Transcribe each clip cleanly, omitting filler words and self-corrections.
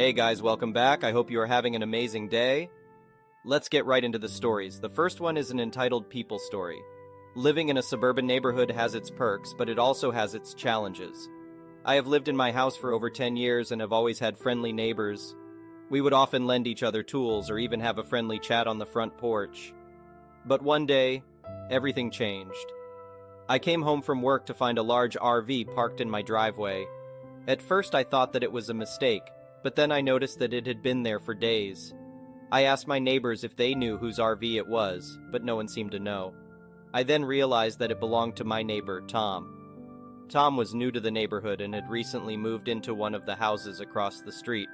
Hey guys, welcome back. I hope you are having an amazing day. Let's get right into the stories. The first one is an entitled People Story. Living in a suburban neighborhood has its perks, but it also has its challenges. I have lived in my house for over 10 years and have always had friendly neighbors. We would often lend each other tools or even have a friendly chat on the front porch. But one day, everything changed. I came home from work to find a large RV parked in my driveway. At first I thought that it was a mistake, but then I noticed that it had been there for days. I asked my neighbors if they knew whose RV it was, but no one seemed to know. I then realized that it belonged to my neighbor, Tom. Tom was new to the neighborhood and had recently moved into one of the houses across the street.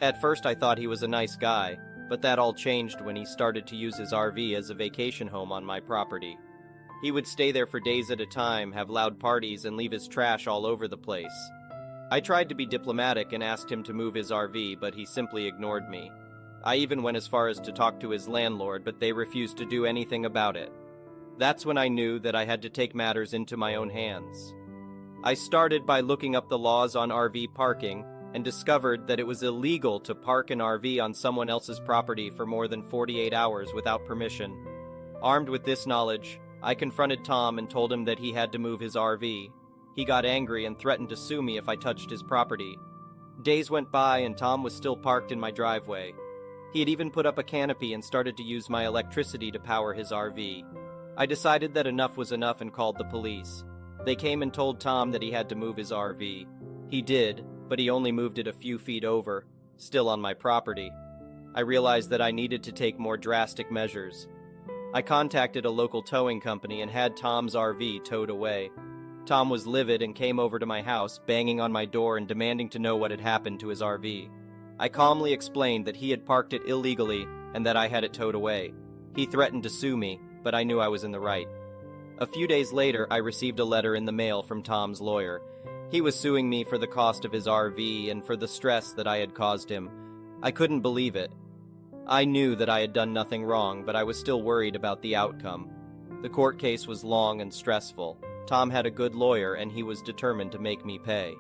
At first I thought he was a nice guy, but that all changed when he started to use his RV as a vacation home on my property. He would stay there for days at a time, have loud parties, and leave his trash all over the place. I tried to be diplomatic and asked him to move his RV, but he simply ignored me. I even went as far as to talk to his landlord, but they refused to do anything about it. That's when I knew that I had to take matters into my own hands. I started by looking up the laws on RV parking and discovered that it was illegal to park an RV on someone else's property for more than 48 hours without permission. Armed with this knowledge, I confronted Tom and told him that he had to move his RV. He got angry and threatened to sue me if I touched his property. Days went by and Tom was still parked in my driveway. He had even put up a canopy and started to use my electricity to power his RV. I decided that enough was enough and called the police. They came and told Tom that he had to move his RV. He did, but he only moved it a few feet over, still on my property. I realized that I needed to take more drastic measures. I contacted a local towing company and had Tom's RV towed away. Tom was livid and came over to my house, banging on my door and demanding to know what had happened to his RV. I calmly explained that he had parked it illegally and that I had it towed away. He threatened to sue me, but I knew I was in the right. A few days later, I received a letter in the mail from Tom's lawyer. He was suing me for the cost of his RV and for the stress that I had caused him. I couldn't believe it. I knew that I had done nothing wrong, but I was still worried about the outcome. The court case was long and stressful. Tom had a good lawyer and he was determined to make me pay.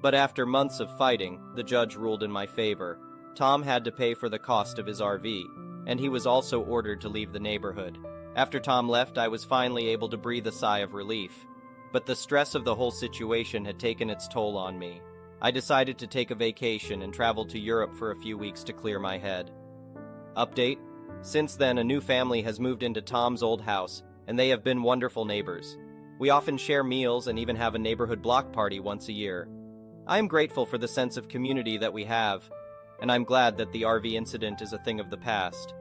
But after months of fighting, the judge ruled in my favor. Tom had to pay for the cost of his RV, and he was also ordered to leave the neighborhood. After Tom left, I was finally able to breathe a sigh of relief. But the stress of the whole situation had taken its toll on me. I decided to take a vacation and traveled to Europe for a few weeks to clear my head. Update: since then, a new family has moved into Tom's old house, and they have been wonderful neighbors. We often share meals and even have a neighborhood block party once a year. I am grateful for the sense of community that we have, and I'm glad that the RV incident is a thing of the past.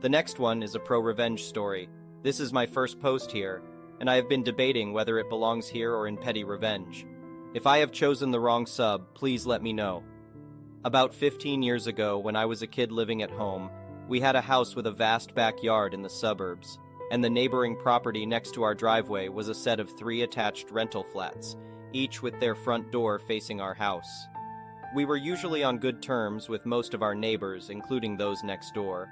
The next one is a pro-revenge story. This is my first post here, and I have been debating whether it belongs here or in petty revenge. If I have chosen the wrong sub, please let me know. About 15 years ago, when I was a kid living at home, we had a house with a vast backyard in the suburbs, and the neighboring property next to our driveway was a set of 3 attached rental flats, each with their front door facing our house. We were usually on good terms with most of our neighbors, including those next door.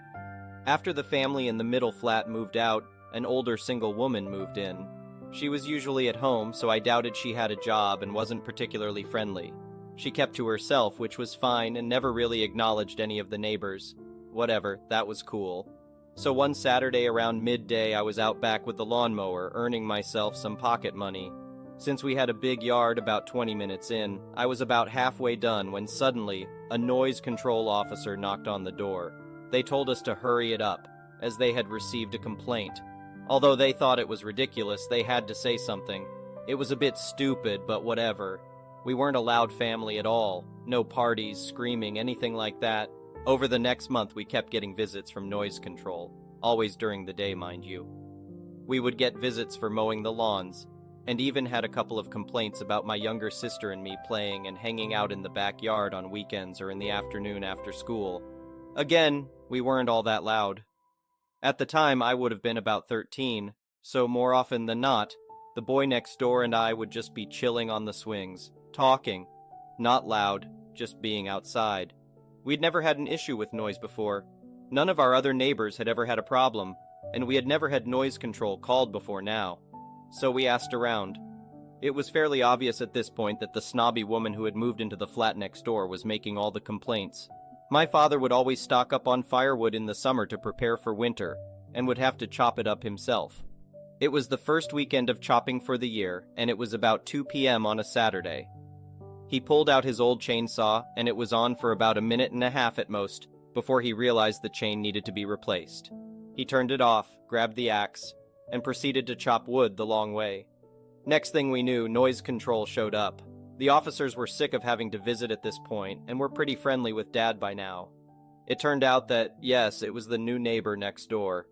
After the family in the middle flat moved out, an older single woman moved in. She was usually at home, so I doubted she had a job and wasn't particularly friendly. She kept to herself, which was fine, and never really acknowledged any of the neighbors. Whatever, that was cool. So one Saturday around midday, I was out back with the lawnmower, earning myself some pocket money. Since we had a big yard about 20 minutes in, I was about halfway done when suddenly, a noise control officer knocked on the door. They told us to hurry it up, as they had received a complaint. Although they thought it was ridiculous, they had to say something. It was a bit stupid, but whatever. We weren't a loud family at all. No parties, screaming, anything like that. Over the next month, we kept getting visits from noise control. Always during the day, mind you. We would get visits for mowing the lawns, and even had a couple of complaints about my younger sister and me playing and hanging out in the backyard on weekends or in the afternoon after school. Again, we weren't all that loud. At the time, I would have been about 13, so more often than not, the boy next door and I would just be chilling on the swings, talking. Not loud, just being outside. We'd never had an issue with noise before. None of our other neighbors had ever had a problem, and we had never had noise control called before now. So we asked around. It was fairly obvious at this point that the snobby woman who had moved into the flat next door was making all the complaints. My father would always stock up on firewood in the summer to prepare for winter, and would have to chop it up himself. It was the first weekend of chopping for the year, and it was about 2 p.m. on a Saturday. He pulled out his old chainsaw, and it was on for about a minute and a half at most, before he realized the chain needed to be replaced. He turned it off, grabbed the axe, and proceeded to chop wood the long way. Next thing we knew, noise control showed up. The officers were sick of having to visit at this point, and were pretty friendly with Dad by now. It turned out that, yes, it was the new neighbor next door.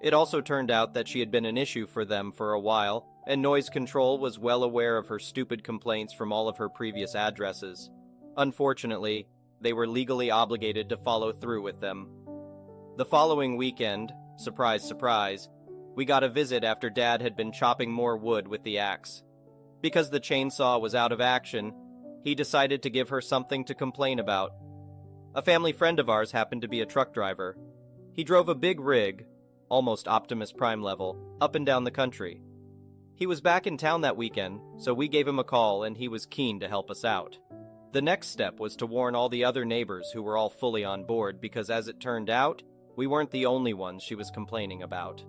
It also turned out that she had been an issue for them for a while, and noise control was well aware of her stupid complaints from all of her previous addresses. Unfortunately, they were legally obligated to follow through with them. The following weekend, surprise, surprise, we got a visit after Dad had been chopping more wood with the axe. Because the chainsaw was out of action, he decided to give her something to complain about. A family friend of ours happened to be a truck driver. He drove a big rig, almost Optimus Prime level, up and down the country. He was back in town that weekend, so we gave him a call and he was keen to help us out. The next step was to warn all the other neighbors who were all fully on board because, as it turned out, we weren't the only ones she was complaining about.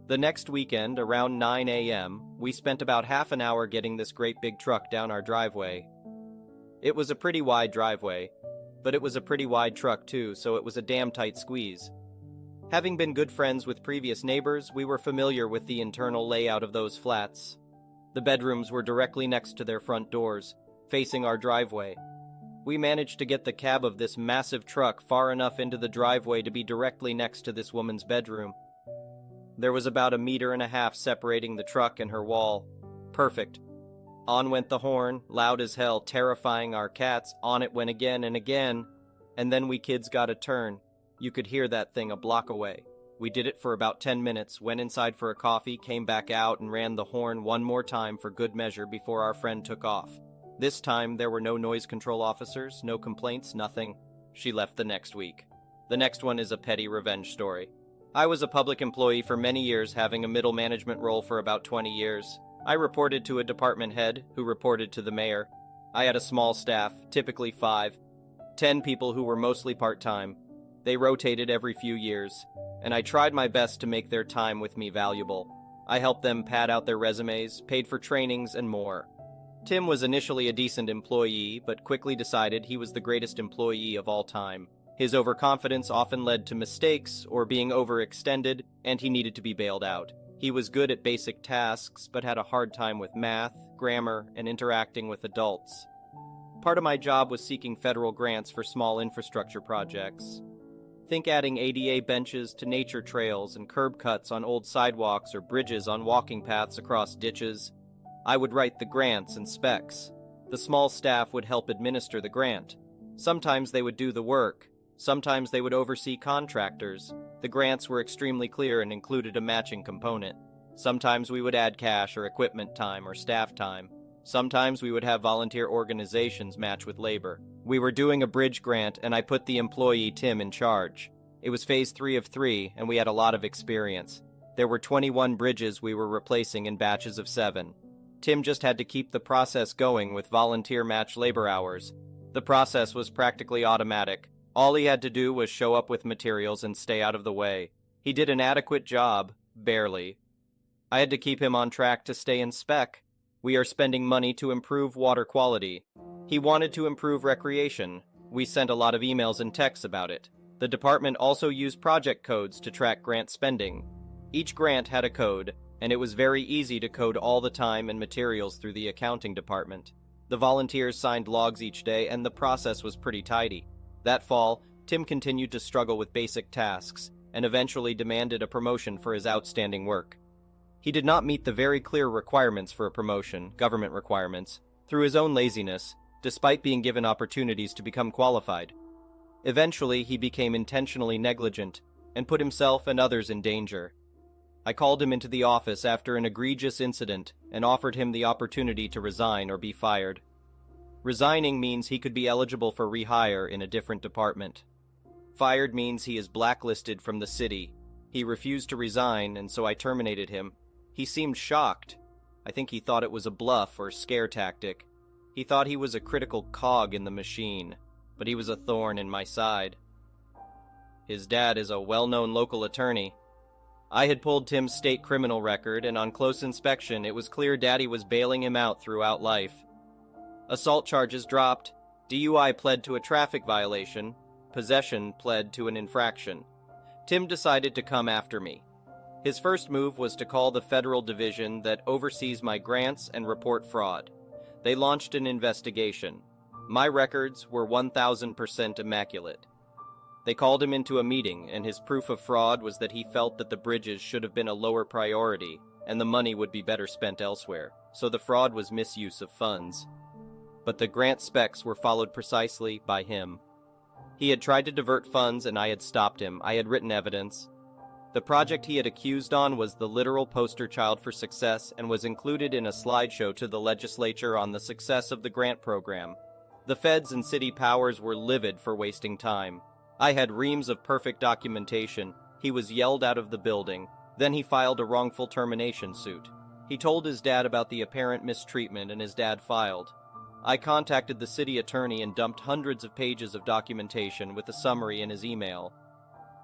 The next weekend, around 9 a.m., we spent about half an hour getting this great big truck down our driveway. It was a pretty wide driveway, but it was a pretty wide truck too, so it was a damn tight squeeze. Having been good friends with previous neighbors, we were familiar with the internal layout of those flats. The bedrooms were directly next to their front doors, facing our driveway. We managed to get the cab of this massive truck far enough into the driveway to be directly next to this woman's bedroom. There was about 1.5 meters separating the truck and her wall. Perfect. On went the horn, loud as hell, terrifying our cats. On it went again and again. And then we kids got a turn. You could hear that thing a block away. We did it for about 10 minutes, went inside for a coffee, came back out and ran the horn one more time for good measure before our friend took off. This time there were no noise control officers, no complaints, nothing. She left the next week. The next one is a petty revenge story. I was a public employee for many years, having a middle management role for about 20 years. I reported to a department head, who reported to the mayor. I had a small staff, typically 10 people who were mostly part-time. They rotated every few years, and I tried my best to make their time with me valuable. I helped them pad out their resumes, paid for trainings, and more. Tim was initially a decent employee, but quickly decided he was the greatest employee of all time. His overconfidence often led to mistakes or being overextended, and he needed to be bailed out. He was good at basic tasks, but had a hard time with math, grammar, and interacting with adults. Part of my job was seeking federal grants for small infrastructure projects. Think adding ADA benches to nature trails and curb cuts on old sidewalks or bridges on walking paths across ditches. I would write the grants and specs. The small staff would help administer the grant. Sometimes they would do the work. Sometimes they would oversee contractors. The grants were extremely clear and included a matching component. Sometimes we would add cash or equipment time or staff time. Sometimes we would have volunteer organizations match with labor. We were doing a bridge grant, and I put the employee Tim in charge. It was phase 3 of 3, and we had a lot of experience. There were 21 bridges we were replacing in batches of 7. Tim just had to keep the process going with volunteer match labor hours. The process was practically automatic. All he had to do was show up with materials and stay out of the way. He did an adequate job, barely. I had to keep him on track to stay in spec. We are spending money to improve water quality. He wanted to improve recreation. We sent a lot of emails and texts about it. The department also used project codes to track grant spending. Each grant had a code, and it was very easy to code all the time and materials through the accounting department. The volunteers signed logs each day, and the process was pretty tidy. That fall, Tim continued to struggle with basic tasks, and eventually demanded a promotion for his outstanding work. He did not meet the very clear requirements for a promotion, government requirements, through his own laziness, despite being given opportunities to become qualified. Eventually, he became intentionally negligent, and put himself and others in danger. I called him into the office after an egregious incident, and offered him the opportunity to resign or be fired. Resigning means he could be eligible for rehire in a different department. Fired means he is blacklisted from the city. He refused to resign, and so I terminated him. He seemed shocked. I think he thought it was a bluff or scare tactic. He thought he was a critical cog in the machine, but he was a thorn in my side. His dad is a well-known local attorney. I had pulled Tim's state criminal record, and on close inspection, it was clear Daddy was bailing him out throughout life. Assault charges dropped, DUI pled to a traffic violation, possession pled to an infraction. Tim decided to come after me. His first move was to call the federal division that oversees my grants and report fraud. They launched an investigation. My records were 1,000% immaculate. They called him into a meeting, and his proof of fraud was that he felt that the bridges should have been a lower priority, and the money would be better spent elsewhere, so the fraud was misuse of funds. But the grant specs were followed precisely by him. He had tried to divert funds, and I had stopped him. I had written evidence. The project he had accused on was the literal poster child for success and was included in a slideshow to the legislature on the success of the grant program. The feds and city powers were livid for wasting time. I had reams of perfect documentation. He was yelled out of the building. Then he filed a wrongful termination suit. He told his dad about the apparent mistreatment, and his dad filed. I contacted the city attorney and dumped hundreds of pages of documentation with a summary in his email.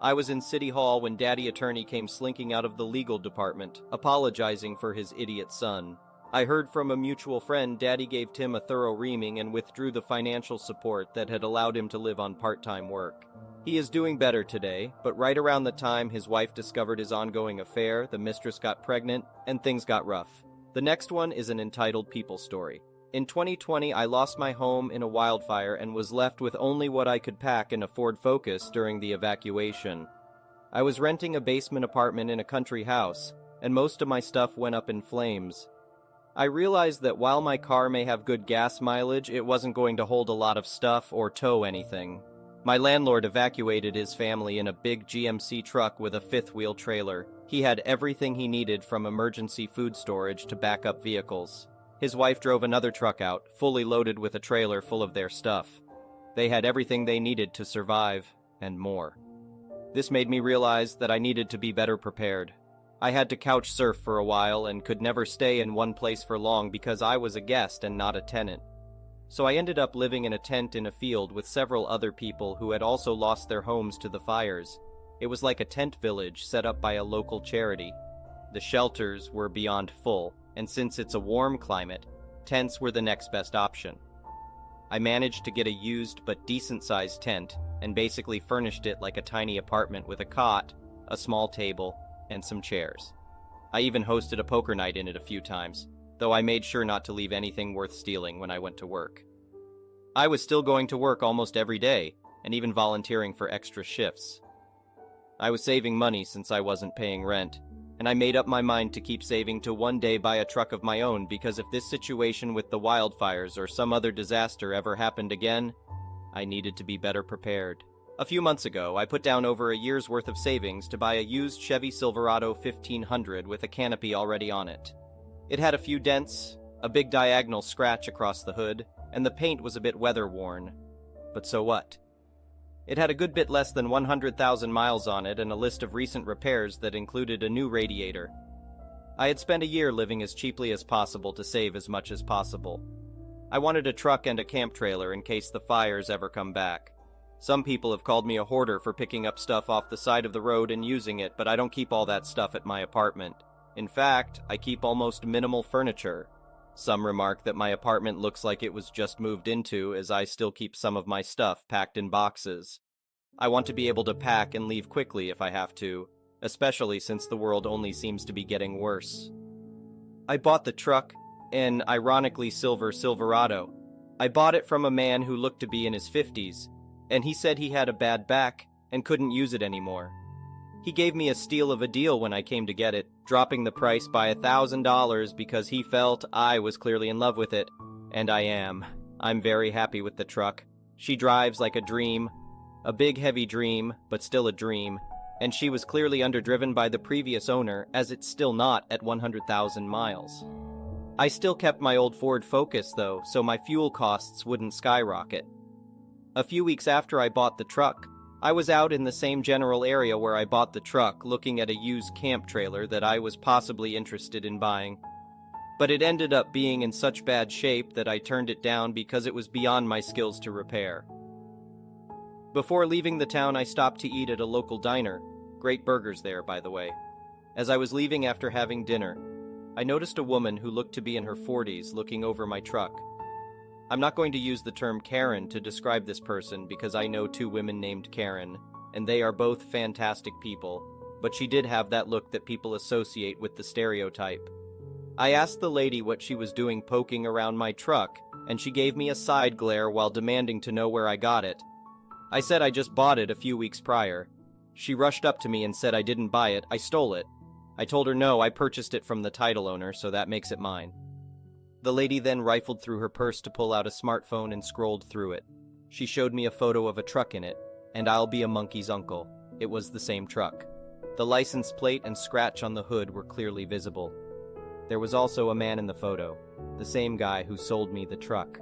I was in City Hall when Daddy Attorney came slinking out of the legal department, apologizing for his idiot son. I heard from a mutual friend Daddy gave Tim a thorough reaming and withdrew the financial support that had allowed him to live on part-time work. He is doing better today, but right around the time his wife discovered his ongoing affair, the mistress got pregnant, and things got rough. The next one is an entitled people story. In 2020, I lost my home in a wildfire and was left with only what I could pack in a Ford Focus during the evacuation. I was renting a basement apartment in a country house, and most of my stuff went up in flames. I realized that while my car may have good gas mileage, it wasn't going to hold a lot of stuff or tow anything. My landlord evacuated his family in a big GMC truck with a fifth-wheel trailer. He had everything he needed from emergency food storage to backup vehicles. His wife drove another truck out, fully loaded with a trailer full of their stuff. They had everything they needed to survive, and more. This made me realize that I needed to be better prepared. I had to couch surf for a while and could never stay in one place for long because I was a guest and not a tenant. So I ended up living in a tent in a field with several other people who had also lost their homes to the fires. It was like a tent village set up by a local charity. The shelters were beyond full, and since it's a warm climate, tents were the next best option. I managed to get a used but decent-sized tent and basically furnished it like a tiny apartment with a cot, a small table, and some chairs. I even hosted a poker night in it a few times, though I made sure not to leave anything worth stealing when I went to work. I was still going to work almost every day, and even volunteering for extra shifts. I was saving money since I wasn't paying rent, and I made up my mind to keep saving to one day buy a truck of my own because if this situation with the wildfires or some other disaster ever happened again, I needed to be better prepared. A few months ago, I put down over a year's worth of savings to buy a used Chevy Silverado 1500 with a canopy already on it. It had a few dents, a big diagonal scratch across the hood, and the paint was a bit weather-worn. But so what? It had a good bit less than 100,000 miles on it and a list of recent repairs that included a new radiator. I had spent a year living as cheaply as possible to save as much as possible. I wanted a truck and a camp trailer in case the fires ever come back. Some people have called me a hoarder for picking up stuff off the side of the road and using it, but I don't keep all that stuff at my apartment. In fact, I keep almost minimal furniture. Some remark that my apartment looks like it was just moved into, as I still keep some of my stuff packed in boxes. I want to be able to pack and leave quickly if I have to, especially since the world only seems to be getting worse. I bought the truck, an ironically silver Silverado. I bought it from a man who looked to be in his 50s, and he said he had a bad back and couldn't use it anymore. He gave me a steal of a deal when I came to get it, dropping the price by $1,000 because he felt I was clearly in love with it. And I am. I'm very happy with the truck. She drives like a dream. A big heavy dream, but still a dream. And she was clearly underdriven by the previous owner, as it's still not at 100,000 miles. I still kept my old Ford Focus though, so my fuel costs wouldn't skyrocket. A few weeks after I bought the truck, I was out in the same general area where I bought the truck looking at a used camp trailer that I was possibly interested in buying. but it ended up being in such bad shape that I turned it down because it was beyond my skills to repair. Before leaving the town, I stopped to eat at a local diner. Great burgers there, by the way. As I was leaving after having dinner, I noticed a woman who looked to be in her 40s looking over my truck. I'm not going to use the term Karen to describe this person because I know two women named Karen, and they are both fantastic people, but she did have that look that people associate with the stereotype. I asked the lady what she was doing poking around my truck, and she gave me a side glare while demanding to know where I got it. I said I just bought it a few weeks prior. She rushed up to me and said I didn't buy it, I stole it. I told her no, I purchased it from the title owner, so that makes it mine. The lady then rifled through her purse to pull out a smartphone and scrolled through it. She showed me a photo of a truck in it, and I'll be a monkey's uncle. It was the same truck. The license plate and scratch on the hood were clearly visible. There was also a man in the photo, the same guy who sold me the truck.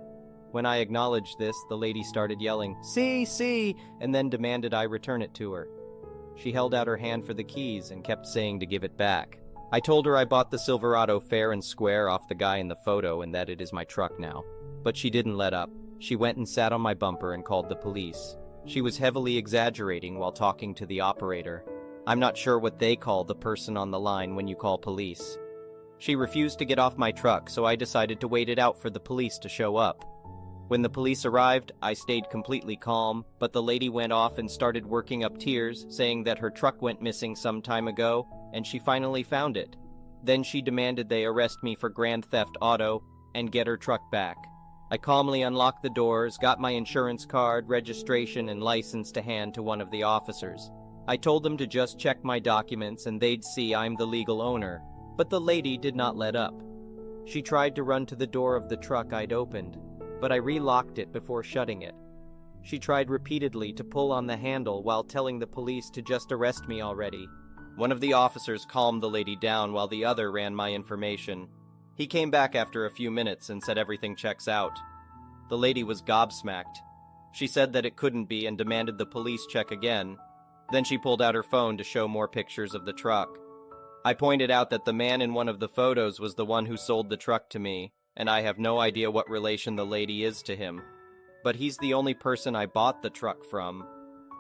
When I acknowledged this, the lady started yelling, see, and then demanded I return it to her. She held out her hand for the keys and kept saying to give it back. I told her I bought the Silverado fair and square off the guy in the photo and that it is my truck now. But she didn't let up. She went and sat on my bumper and called the police. She was heavily exaggerating while talking to the operator. I'm not sure what they call the person on the line when you call police. She refused to get off my truck, so I decided to wait it out for the police to show up. When the police arrived, I stayed completely calm, but the lady went off and started working up tears, saying that her truck went missing some time ago, and she finally found it. Then she demanded they arrest me for grand theft auto and get her truck back. I calmly unlocked the doors, got my insurance card, registration, and license to hand to one of the officers. I told them to just check my documents and they'd see I'm the legal owner, but the lady did not let up. She tried to run to the door of the truck I'd opened, but I relocked it before shutting it. She tried repeatedly to pull on the handle while telling the police to just arrest me already. One of the officers calmed the lady down while the other ran my information. He came back after a few minutes and said everything checks out. The lady was gobsmacked. She said that it couldn't be and demanded the police check again. Then she pulled out her phone to show more pictures of the truck. I pointed out that the man in one of the photos was the one who sold the truck to me, and I have no idea what relation the lady is to him. But he's the only person I bought the truck from.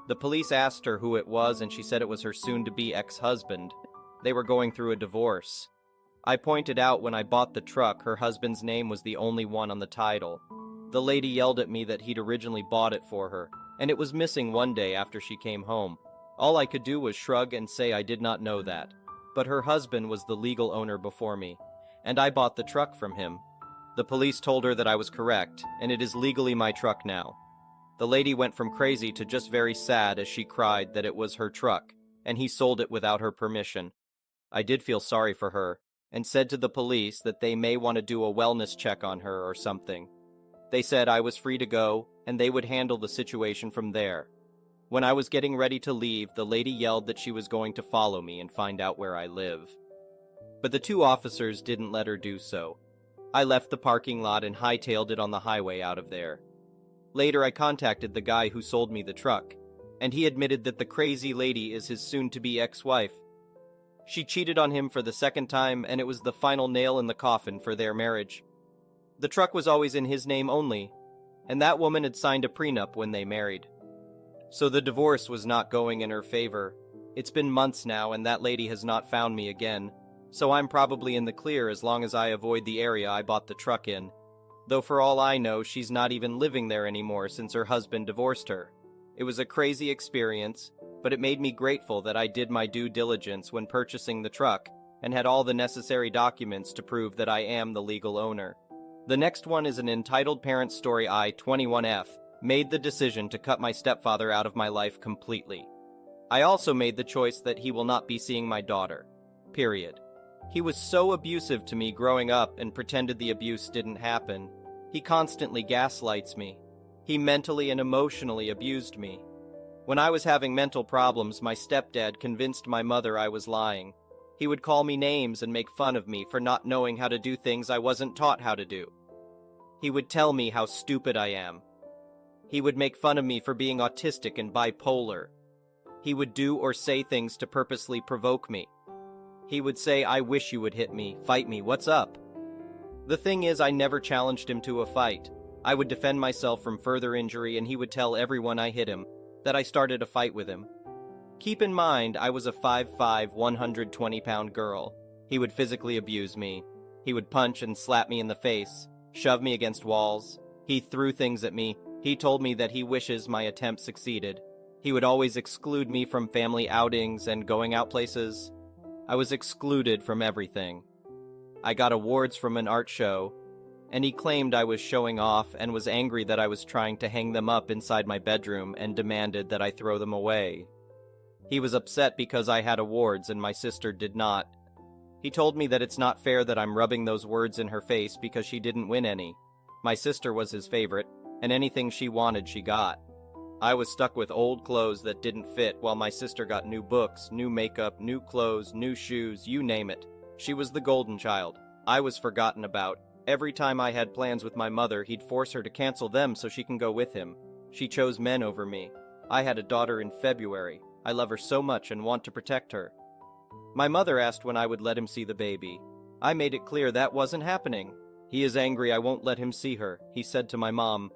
The police asked her who it was, and she said it was her soon-to-be ex-husband. They were going through a divorce. I pointed out when I bought the truck, her husband's name was the only one on the title. The lady yelled at me that he'd originally bought it for her, and it was missing one day after she came home. All I could do was shrug and say I did not know that. But her husband was the legal owner before me, and I bought the truck from him. The police told her that I was correct, and it is legally my truck now. The lady went from crazy to just very sad as she cried that it was her truck, and he sold it without her permission. I did feel sorry for her, and said to the police that they may want to do a wellness check on her or something. They said I was free to go, and they would handle the situation from there. When I was getting ready to leave, the lady yelled that she was going to follow me and find out where I live. But the two officers didn't let her do so. I left the parking lot and hightailed it on the highway out of there. Later, I contacted the guy who sold me the truck, and he admitted that the crazy lady is his soon-to-be ex-wife. She cheated on him for the second time, and it was the final nail in the coffin for their marriage. The truck was always in his name only, and that woman had signed a prenup when they married. So the divorce was not going in her favor. It's been months now, and that lady has not found me again, so I'm probably in the clear as long as I avoid the area I bought the truck in. Though for all I know, she's not even living there anymore since her husband divorced her. It was a crazy experience, but it made me grateful that I did my due diligence when purchasing the truck and had all the necessary documents to prove that I am the legal owner. The next one is an entitled parent story. I, 21F, made the decision to cut my stepfather out of my life completely. I also made the choice that he will not be seeing my daughter. Period. He was so abusive to me growing up and pretended the abuse didn't happen. He constantly gaslights me. He mentally and emotionally abused me. When I was having mental problems, my stepdad convinced my mother I was lying. He would call me names and make fun of me for not knowing how to do things I wasn't taught how to do. He would tell me how stupid I am. He would make fun of me for being autistic and bipolar. He would do or say things to purposely provoke me. He would say, "I wish you would hit me, fight me, what's up?" The thing is, I never challenged him to a fight. I would defend myself from further injury and he would tell everyone I hit him that I started a fight with him. Keep in mind, I was a 5'5", 120-pound girl. He would physically abuse me. He would punch and slap me in the face, shove me against walls. He threw things at me. He told me that he wishes my attempt succeeded. He would always exclude me from family outings and going out places. I was excluded from everything. I got awards from an art show, and he claimed I was showing off and was angry that I was trying to hang them up inside my bedroom and demanded that I throw them away. He was upset because I had awards and my sister did not. He told me that it's not fair that I'm rubbing those words in her face because she didn't win any. My sister was his favorite, and anything she wanted she got. I was stuck with old clothes that didn't fit while my sister got new books, new makeup, new clothes, new shoes, you name it. She was the golden child. I was forgotten about. Every time I had plans with my mother, he'd force her to cancel them so she can go with him. She chose men over me. I had a daughter in February. I love her so much and want to protect her. My mother asked when I would let him see the baby. I made it clear that wasn't happening. He is angry I won't let him see her. He said to my mom,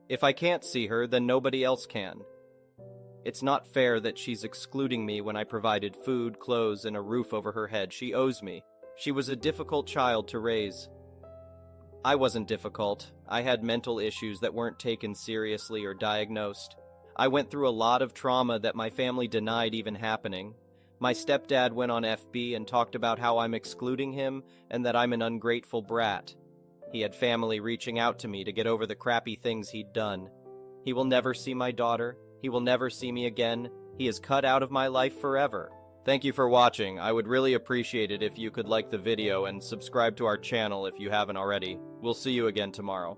"If I can't see her, then nobody else can." It's not fair that she's excluding me when I provided food, clothes, and a roof over her head. She owes me. She was a difficult child to raise. I wasn't difficult. I had mental issues that weren't taken seriously or diagnosed. I went through a lot of trauma that my family denied even happening. My stepdad went on FB and talked about how I'm excluding him and that I'm an ungrateful brat. He had family reaching out to me to get over the crappy things he'd done. He will never see my daughter. He will never see me again. He is cut out of my life forever. Thank you for watching. I would really appreciate it if you could like the video and subscribe to our channel if you haven't already. We'll see you again tomorrow.